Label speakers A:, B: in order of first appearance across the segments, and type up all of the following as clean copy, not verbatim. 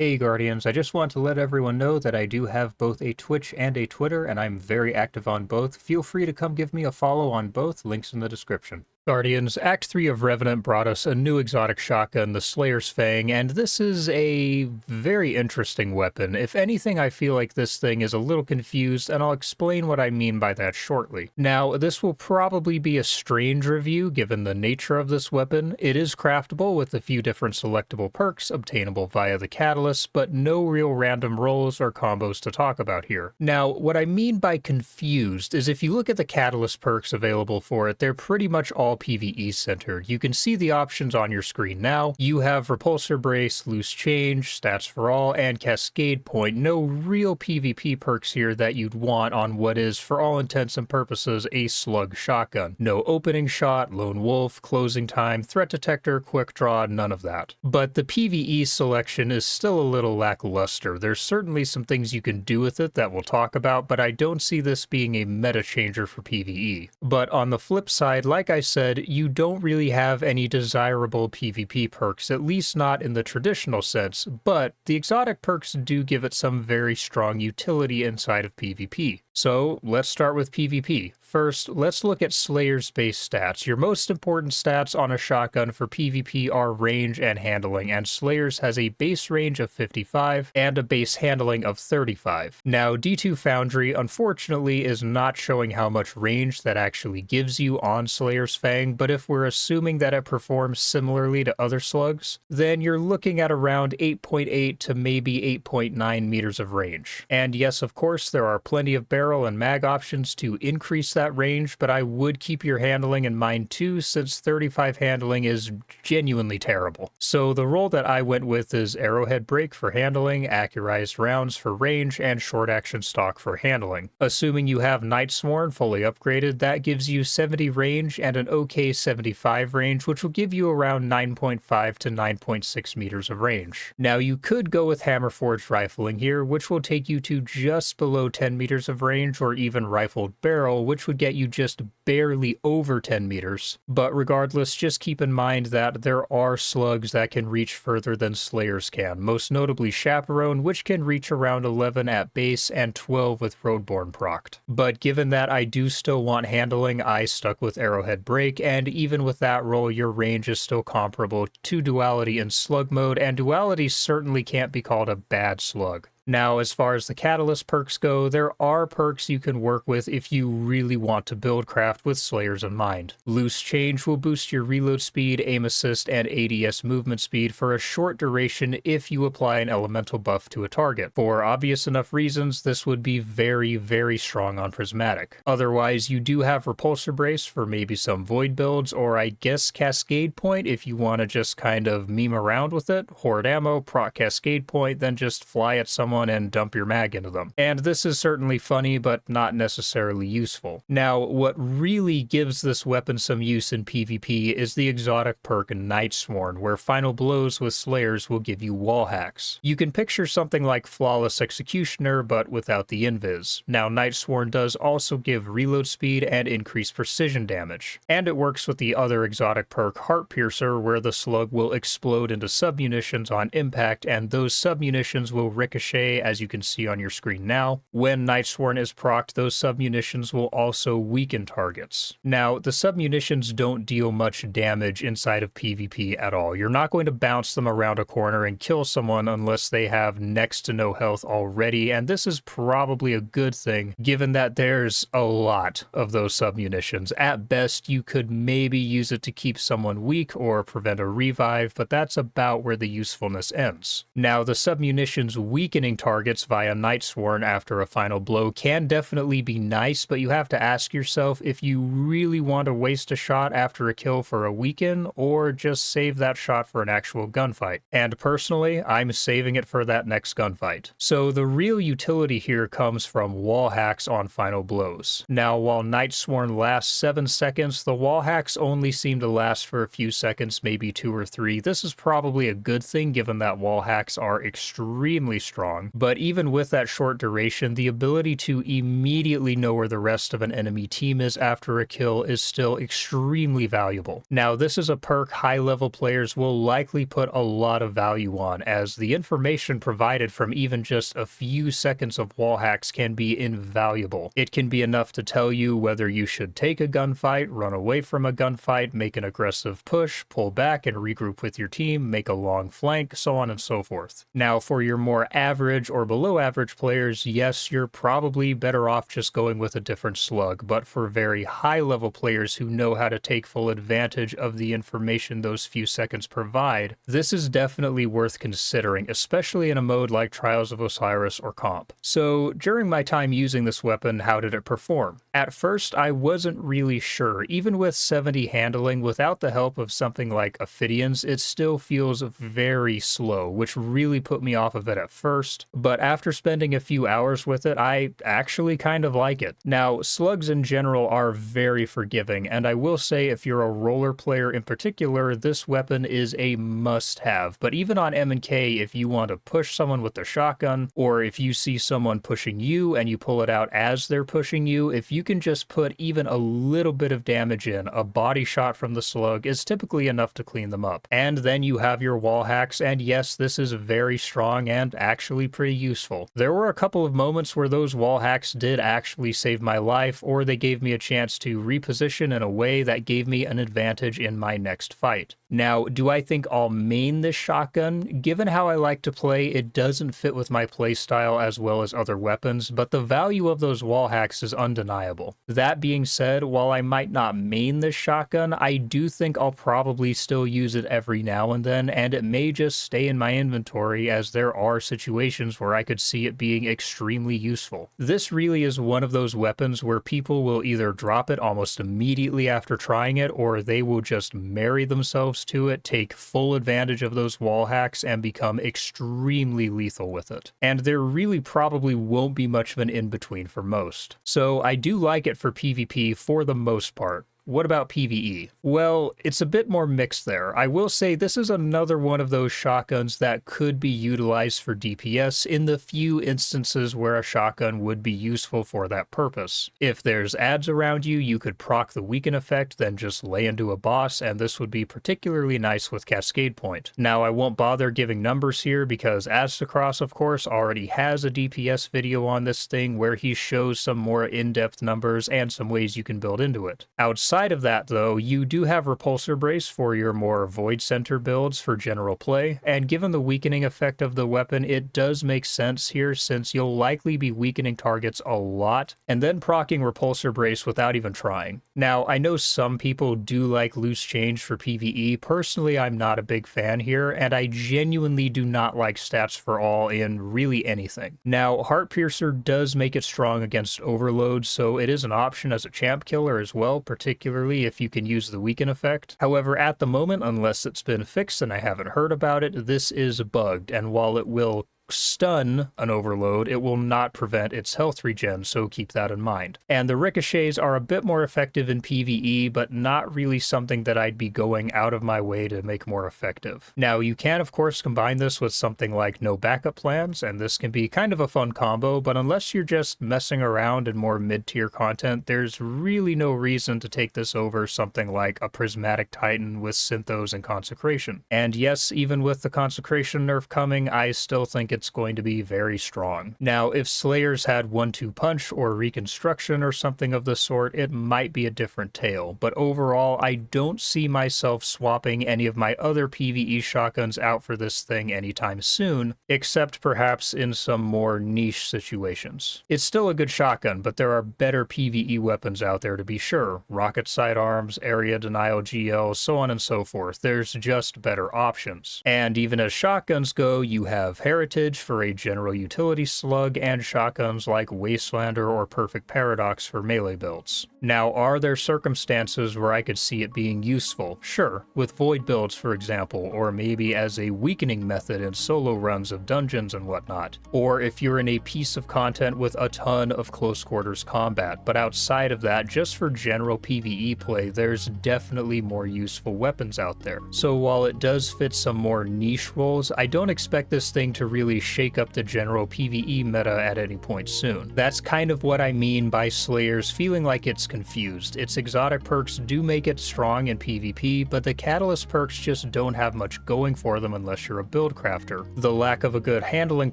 A: Hey Guardians, I just want to let everyone know that I do have both a Twitch and a Twitter, and I'm very active on both. Feel free to come give me a follow on both, links in the description. Guardians, Act 3 of Revenant brought us a new exotic shotgun, the Slayer's Fang, and this is a very interesting weapon. If anything, I feel like this thing is a little confused, and I'll explain what I mean by that shortly. Now, this will probably be a strange review given the nature of this weapon. It is craftable with a few different selectable perks obtainable via the catalyst, but no real random rolls or combos to talk about here. Now, what I mean by confused is if you look at the catalyst perks available for it, they're pretty much all PvE centered. You can see the options on your screen now. You have Repulsor Brace, Loose Change, Stats for All, and Cascade Point. No real PvP perks here that you'd want on what is, for all intents and purposes, a slug shotgun. No opening shot, lone wolf, closing time, threat detector, quick draw, none of that. But the PvE selection is still a little lackluster. There's certainly some things you can do with it that we'll talk about, but I don't see this being a meta changer for PvE. But on the flip side, like I said, you don't really have any desirable PvP perks, at least not in the traditional sense, but the exotic perks do give it some very strong utility inside of PvP. So let's start with PvP. First, let's look at Slayer's base stats. Your most important stats on a shotgun for PvP are range and handling, and Slayer's has a base range of 55 and a base handling of 35. Now, D2 Foundry, unfortunately, is not showing how much range that actually gives you on Slayer's Fang, but if we're assuming that it performs similarly to other slugs, then you're looking at around 8.8 to maybe 8.9 meters of range. And yes, of course, there are plenty of barrel and mag options to increase that range, but I would keep your handling in mind too, since 35 handling is genuinely terrible. So the roll that I went with is Arrowhead Break for handling, Accurized Rounds for range, and Short Action Stock for handling. Assuming you have Night Sworn fully upgraded, that gives you 70 range and an OK 75 range, which will give you around 9.5 to 9.6 meters of range. Now you could go with Hammer Forged Rifling here, which will take you to just below 10 meters of range, or even Rifled Barrel, which would get you just barely over 10 meters. But regardless, just keep in mind that there are slugs that can reach further than Slayers can, most notably Chaperone, which can reach around 11 at base and 12 with Roadborne procced. But given that I do still want handling, I stuck with Arrowhead Break, and even with that roll, your range is still comparable to Duality in slug mode, and Duality certainly can't be called a bad slug. Now, as far as the catalyst perks go, there are perks you can work with if you really want to build craft with Slayers in mind. Loose Change will boost your reload speed, aim assist, and ADS movement speed for a short duration if you apply an elemental buff to a target. For obvious enough reasons, this would be very, very strong on Prismatic. Otherwise, you do have Repulsor Brace for maybe some Void builds, or I guess Cascade Point if you want to just kind of meme around with it. Hoard ammo, proc Cascade Point, then just fly at someone and dump your mag into them. And this is certainly funny, but not necessarily useful. Now, what really gives this weapon some use in PvP is the exotic perk Night Sworn, where final blows with Slayers will give you wall hacks. You can picture something like Flawless Executioner, but without the invis. Now, Night Sworn does also give reload speed and increased precision damage. And it works with the other exotic perk Heart Piercer, where the slug will explode into submunitions on impact, and those submunitions will ricochet, as you can see on your screen now. When Night Sworn is procced, those submunitions will also weaken targets. Now, the submunitions don't deal much damage inside of PvP at all. You're not going to bounce them around a corner and kill someone unless they have next to no health already, and this is probably a good thing, given that there's a lot of those submunitions. At best, you could maybe use it to keep someone weak or prevent a revive, but that's about where the usefulness ends. Now, the submunitions weakening targets via Night Sworn after a final blow can definitely be nice, but you have to ask yourself if you really want to waste a shot after a kill for a weaken, or just save that shot for an actual gunfight. And personally, I'm saving it for that next gunfight. So the real utility here comes from wall hacks on final blows. Now, while Night Sworn lasts 7 seconds, the wall hacks only seem to last for a few seconds, maybe 2 or 3. This is probably a good thing given that wall hacks are extremely strong. strong. But even with that short duration, the ability to immediately know where the rest of an enemy team is after a kill is still extremely valuable. Now, this is a perk high-level players will likely put a lot of value on, as the information provided from even just a few seconds of wall hacks can be invaluable. It can be enough to tell you whether you should take a gunfight, run away from a gunfight, make an aggressive push, pull back and regroup with your team, make a long flank, so on and so forth. Now, for your more average or below average players, yes, you're probably better off just going with a different slug, but for very high level players who know how to take full advantage of the information those few seconds provide, this is definitely worth considering, especially in a mode like Trials of Osiris or Comp. So during my time using this weapon, how did it perform? At first, I wasn't really sure. Even with 70 handling, without the help of something like Ophidians, it still feels very slow, which really put me off of it at first. But after spending a few hours with it, I actually kind of like it. Now, slugs in general are very forgiving, and I will say if you're a roller player in particular, this weapon is a must-have. But even on M&K, if you want to push someone with the shotgun, or if you see someone pushing you and you pull it out as they're pushing you, if you can just put even a little bit of damage in, a body shot from the slug is typically enough to clean them up. And then you have your wall hacks, and yes, this is very strong and actually pretty useful. There were a couple of moments where those wall hacks did actually save my life, or they gave me a chance to reposition in a way that gave me an advantage in my next fight. Now, do I think I'll main this shotgun? Given how I like to play, it doesn't fit with my playstyle as well as other weapons, but the value of those wall hacks is undeniable. That being said, while I might not main this shotgun, I do think I'll probably still use it every now and then, and it may just stay in my inventory as there are situations where I could see it being extremely useful. This really is one of those weapons where people will either drop it almost immediately after trying it, or they will just marry themselves to it, take full advantage of those wall hacks, and become extremely lethal with it. And there really probably won't be much of an in-between for most. So I do like it for PvP for the most part. What about PvE? Well, it's a bit more mixed there. I will say this is another one of those shotguns that could be utilized for DPS in the few instances where a shotgun would be useful for that purpose. If there's ads around you, you could proc the weaken effect, then just lay into a boss, and this would be particularly nice with Cascade Point. Now, I won't bother giving numbers here because Aztecross, of course, already has a DPS video on this thing where he shows some more in-depth numbers and some ways you can build into it. Outside of that, though, you do have Repulsor Brace for your more Void Center builds for general play, and given the weakening effect of the weapon, it does make sense here since you'll likely be weakening targets a lot, and then proccing Repulsor Brace without even trying. Now, I know some people do like Loose Change for PvE. Personally, I'm not a big fan here, and I genuinely do not like Stats for All in really anything. Now, Heart Piercer does make it strong against Overload, so it is an option as a champ killer as well, particularly if you can use the weaken effect. However, at the moment, unless it's been fixed and I haven't heard about it, this is bugged, and while it will stun an overload, it will not prevent its health regen, so keep that in mind. And the ricochets are a bit more effective in PvE, but not really something that I'd be going out of my way to make more effective. Now, you can of course combine this with something like no backup plans, and this can be kind of a fun combo, but unless you're just messing around in more mid-tier content, there's really no reason to take this over something like a Prismatic Titan with Synthos and Consecration. And yes, even with the Consecration nerf coming, I still think it's going to be very strong. Now, if Slayers had 1-2 punch or reconstruction or something of the sort, it might be a different tale, but overall, I don't see myself swapping any of my other PvE shotguns out for this thing anytime soon, except perhaps in some more niche situations. It's still a good shotgun, but there are better PvE weapons out there to be sure. Rocket sidearms, area denial GL, so on and so forth. There's just better options. And even as shotguns go, you have Heritage for a general utility slug, and shotguns like Wastelander or Perfect Paradox for melee builds. Now, are there circumstances where I could see it being useful? Sure, with Void builds for example, or maybe as a weakening method in solo runs of dungeons and whatnot. Or if you're in a piece of content with a ton of close quarters combat, but outside of that, just for general PvE play, there's definitely more useful weapons out there. So while it does fit some more niche roles, I don't expect this thing to really really shake up the general PvE meta at any point soon. That's kind of what I mean by Slayers feeling like it's confused. Its exotic perks do make it strong in PvP, but the catalyst perks just don't have much going for them unless you're a build crafter. The lack of a good handling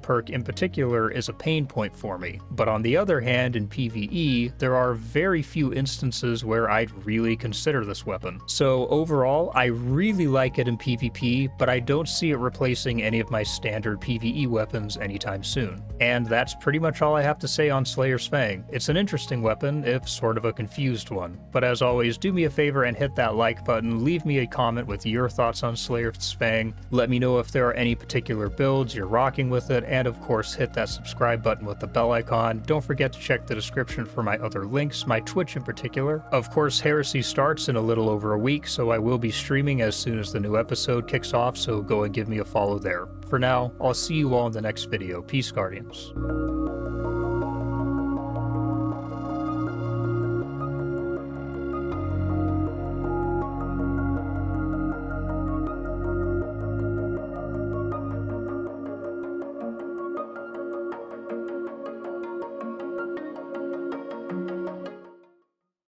A: perk in particular is a pain point for me, but on the other hand, in PvE, there are very few instances where I'd really consider this weapon. So overall, I really like it in PvP, but I don't see it replacing any of my standard PvE weapons anytime soon. And that's pretty much all I have to say on Slayer's Fang. It's an interesting weapon, if sort of a confused one. But as always, do me a favor and hit that like button, leave me a comment with your thoughts on Slayer's Fang, let me know if there are any particular builds you're rocking with it, and of course hit that subscribe button with the bell icon. Don't forget to check the description for my other links, my Twitch in particular. Of course, Heresy starts in a little over a week, so I will be streaming as soon as the new episode kicks off, so go and give me a follow there. For now, I'll see you all in the next video. Peace, Guardians.